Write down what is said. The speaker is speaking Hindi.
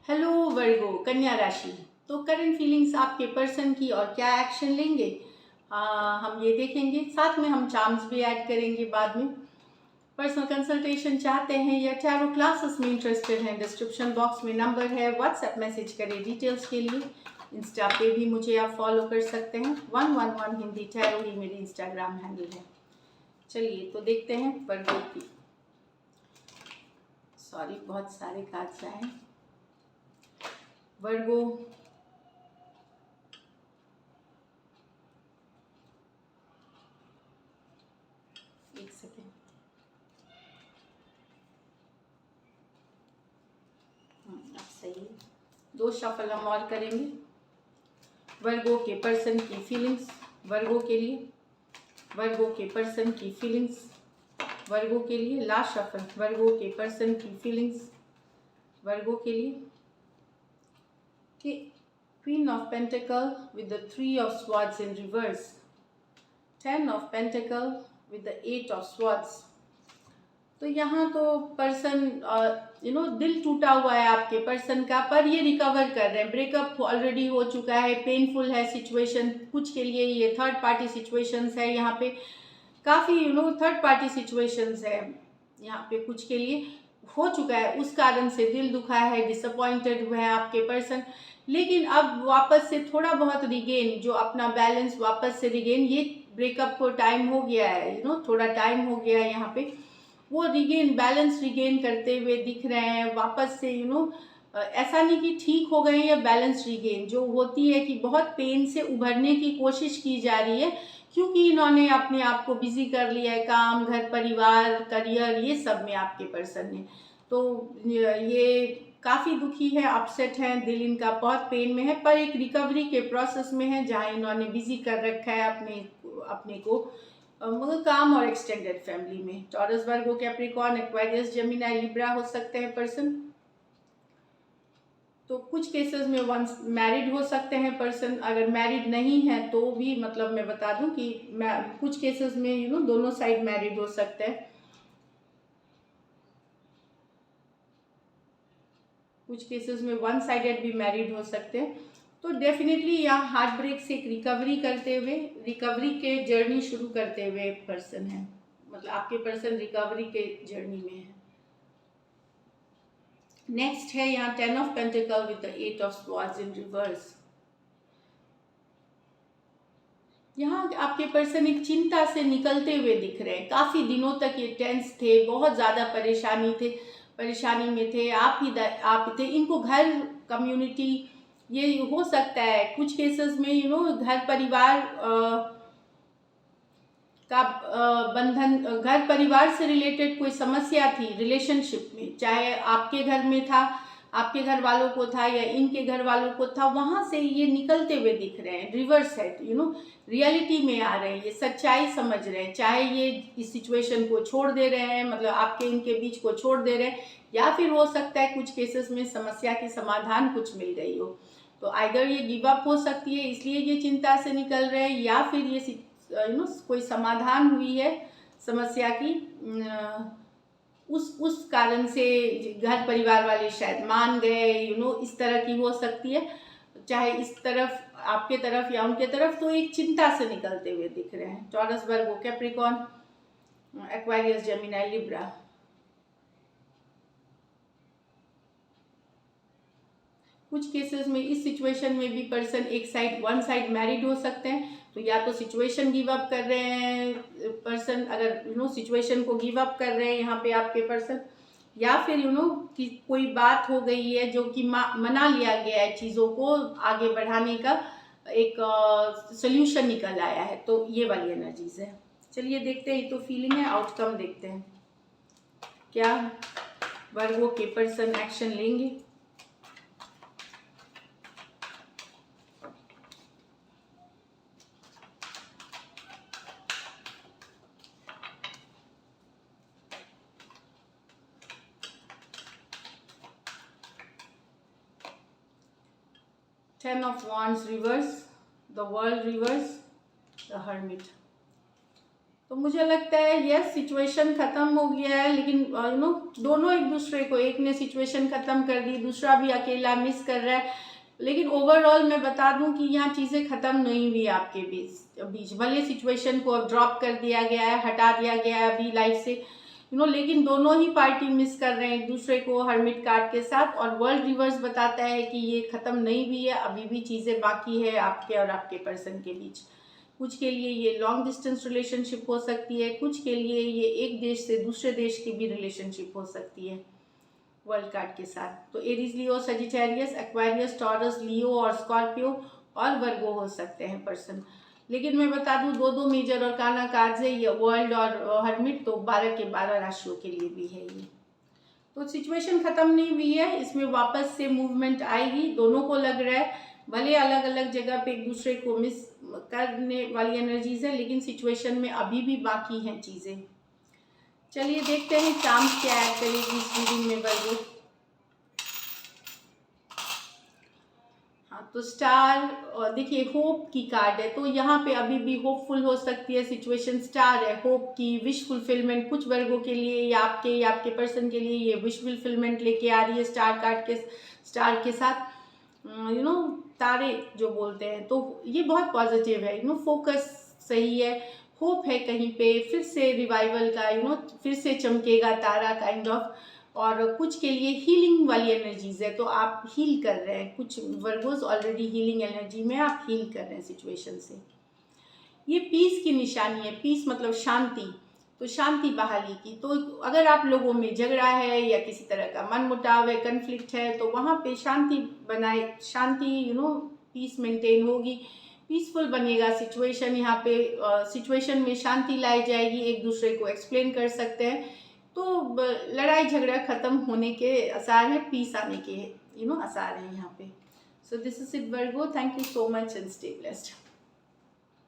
हेलो वर्गो कन्या राशि। तो करंट फीलिंग्स आपके पर्सन की और क्या एक्शन लेंगे, हम ये देखेंगे। साथ में हम चार्म्स भी ऐड करेंगे बाद में। पर्सनल कंसल्टेशन चाहते हैं या टैरो क्लासेस में इंटरेस्टेड हैं, डिस्क्रिप्शन बॉक्स में नंबर है, व्हाट्सएप मैसेज करें डिटेल्स के लिए। इंस्टा पे भी मुझे आप फॉलो कर सकते हैं, 111 हिंदी टैरो ही मेरी इंस्टाग्राम हैंडल है। चलिए तो देखते हैं वर्गो की। सॉरी, बहुत सारे कार्ड्स आए। वर्गो, एक सेकेंड। अब सही, दो शफल हम और करेंगे। वर्गो के पर्सन की फीलिंग्स वर्गो के लिए, वर्गो के पर्सन की फीलिंग्स वर्गो के लिए। लास्ट शफल वर्गो के पर्सन की फीलिंग्स वर्गो के लिए। कि queen of pentacle with the 3 of swords in reverse, 10 of pentacle with the 8 of swords. तो यहाँ तो पर्सन दिल टूटा हुआ है आपके पर्सन का, पर ये रिकवर कर रहे हैं। ब्रेकअप ऑलरेडी हो चुका है, पेनफुल है सिचुएशन कुछ के लिए। ये थर्ड पार्टी सिचुएशंस है यहाँ पे, काफ़ी थर्ड पार्टी सिचुएशंस है यहाँ पे, कुछ के लिए हो चुका है। उस कारण से दिल दुखा है, डिसअपॉइंटेड हुआ है आपके पर्सन। लेकिन अब वापस से थोड़ा बहुत रिगेन, जो अपना बैलेंस वापस से रिगेन, ये ब्रेकअप को टाइम हो गया है, थोड़ा टाइम हो गया है यहाँ पे। वो रिगेन, बैलेंस रिगेन करते हुए दिख रहे हैं वापस से। ऐसा नहीं कि ठीक हो गए या बैलेंस रिगेन जो होती है, कि बहुत पेन से उभरने की कोशिश की जा रही है, क्योंकि इन्होंने अपने आप को बिजी कर लिया है काम, घर, परिवार, करियर, ये सब में आपके पर्सन ने। तो ये काफ़ी दुखी है, अपसेट है, दिल इनका बहुत पेन में है, पर एक रिकवरी के प्रोसेस में है, जहाँ इन्होंने बिजी कर रखा है अपने को, मगर काम और एक्सटेंडेड फैमिली में। टॉरस, वर्गो, कैप्रिकॉर्न, एक्वेरियस, जेमिनी, लिब्रा हो सकते हैं पर्सन। तो कुछ केसेस में वंस मैरिड हो सकते हैं पर्सन। अगर मैरिड नहीं है तो भी, मतलब मैं बता दूं कि कुछ केसेस में दोनों साइड मैरिड हो सकते हैं, कुछ केसेस में वन साइडेड भी मैरिड हो सकते हैं। तो डेफिनेटली यहाँ हार्ट ब्रेक से एक रिकवरी करते हुए, रिकवरी के जर्नी शुरू करते हुए पर्सन है, मतलब आपके पर्सन रिकवरी के जर्नी में है। नेक्स्ट है यहाँ 10 of pentacle with the 8 of swords in reverse. यहाँ आपके पर्सन एक चिंता से निकलते हुए दिख रहे हैं। काफी दिनों तक ये टेंस थे, बहुत ज्यादा परेशानी में थे। आप थे, इनको घर, कम्युनिटी, ये हो सकता है कुछ केसेस में घर परिवार का बंधन, घर परिवार से रिलेटेड कोई समस्या थी रिलेशनशिप में, चाहे आपके घर में था, आपके घर वालों को था, या इनके घर वालों को था, वहां से ये निकलते हुए दिख रहे हैं। रिवर्स है, रियलिटी में आ रहे हैं, ये सच्चाई समझ रहे हैं। चाहे ये इस सिचुएशन को छोड़ दे रहे हैं, मतलब आपके इनके बीच को छोड़ दे रहे हैं, या फिर हो सकता है कुछ केसेस में समस्या की समाधान कुछ मिल गई हो। तो आइदर ये गिव अप हो सकती है, इसलिए ये चिंता से निकल रहे हैं, या फिर ये कोई समाधान हुई है समस्या की, उस कारण से घर परिवार वाले शायद मान गए, इस तरह की हो सकती है, चाहे इस तरफ आपके तरफ या उनके तरफ। तो एक चिंता से निकलते हुए दिख रहे हैं। टॉरस, वर्गो, कैप्रिकॉर्न, एक्वेरियस, जेमिनी, लिब्रा। कुछ केसेस में इस सिचुएशन में भी पर्सन वन साइड मैरिड हो सकते हैं, तो या तो सिचुएशन गिव अप कर रहे हैं पर्सन, अगर सिचुएशन को गिव अप कर रहे हैं यहाँ पे आपके पर्सन, या फिर कि कोई बात हो गई है जो कि मना लिया गया है, चीज़ों को आगे बढ़ाने का एक सोल्यूशन निकल आया है। तो ये वाली एनर्जीज है। चलिए देखते हैं, तो फीलिंग है, आउटकम देखते हैं क्या वर्गो के पर्सन एक्शन लेंगे। Ten of Wands reverse, the World reverse, the Hermit. तो मुझे लगता है यस सिचुएशन ख़त्म हो गया है, लेकिन दोनों एक दूसरे को, एक ने सिचुएशन ख़त्म कर दी, दूसरा भी अकेला मिस कर रहा है, लेकिन ओवरऑल मैं बता दूं कि यहाँ चीज़ें ख़त्म नहीं हुई आपके बीच। भले सिचुएशन को अब ड्रॉप कर दिया गया है, हटा दिया गया है अभी लाइफ से, लेकिन दोनों ही पार्टी मिस कर रहे हैं एक दूसरे को हर्मिट कार्ड के साथ। और वर्ल्ड रिवर्स बताता है कि ये ख़त्म नहीं हुई है, अभी भी चीज़ें बाकी है आपके और आपके पर्सन के बीच। कुछ के लिए ये लॉन्ग डिस्टेंस रिलेशनशिप हो सकती है, कुछ के लिए ये एक देश से दूसरे देश की भी रिलेशनशिप हो सकती है वर्ल्ड कार्ड के साथ। तो एरीज, लियो, सजिटेरियस, एक्वारियस, टॉरस, लियो और स्कॉर्पियो और वर्गो हो सकते हैं पर्सन। लेकिन मैं बता दूं दो मेजर और काना कार्ड्स है, ये वर्ल्ड और हर्मिट, तो 12 के 12 राशियों के लिए भी है ये। तो सिचुएशन ख़त्म नहीं हुई है, इसमें वापस से मूवमेंट आएगी, दोनों को लग रहा है। भले अलग अलग जगह पे एक दूसरे को मिस करने वाली एनर्जीज है, लेकिन सिचुएशन में अभी भी बाकी हैं चीज़ें। चलिए देखते हैं चांस क्या ऐड करेगी इस रीडिंग में वर्गो। हाँ, तो स्टार, देखिए होप की कार्ड है, तो यहाँ पे अभी भी होपफुल हो सकती है सिचुएशन। स्टार है, होप की, विश फुलफिलमेंट, कुछ वर्गों के लिए या आपके पर्सन के लिए ये विश फुलफिलमेंट लेके आ रही है स्टार कार्ड के, स्टार के साथ तारे जो बोलते हैं, तो ये बहुत पॉजिटिव है। फोकस सही है, होप है कहीं पे फिर से रिवाइवल का, फिर से चमकेगा तारा काइंड ऑफ। और कुछ के लिए हीलिंग वाली एनर्जीज है, तो आप हील कर रहे हैं, कुछ वर्गोस ऑलरेडी हीलिंग एनर्जी में, आप हील कर रहे हैं सिचुएशन से। ये पीस की निशानी है, पीस मतलब शांति, तो शांति बहाली की। तो अगर आप लोगों में झगड़ा है या किसी तरह का मनमुटाव है, कन्फ्लिक्ट है, तो वहाँ पे शांति बनाए, शांति पीस मेंटेन होगी, पीसफुल बनेगा सिचुएशन। यहाँ पे सिचुएशन में शांति लाई जाएगी, एक दूसरे को एक्सप्लेन कर सकते हैं, तो लड़ाई झगड़ा खत्म होने के आसार है, पीस आने के आसार हैं यहाँ पे। So this is it Virgo, thank you so much and stay blessed.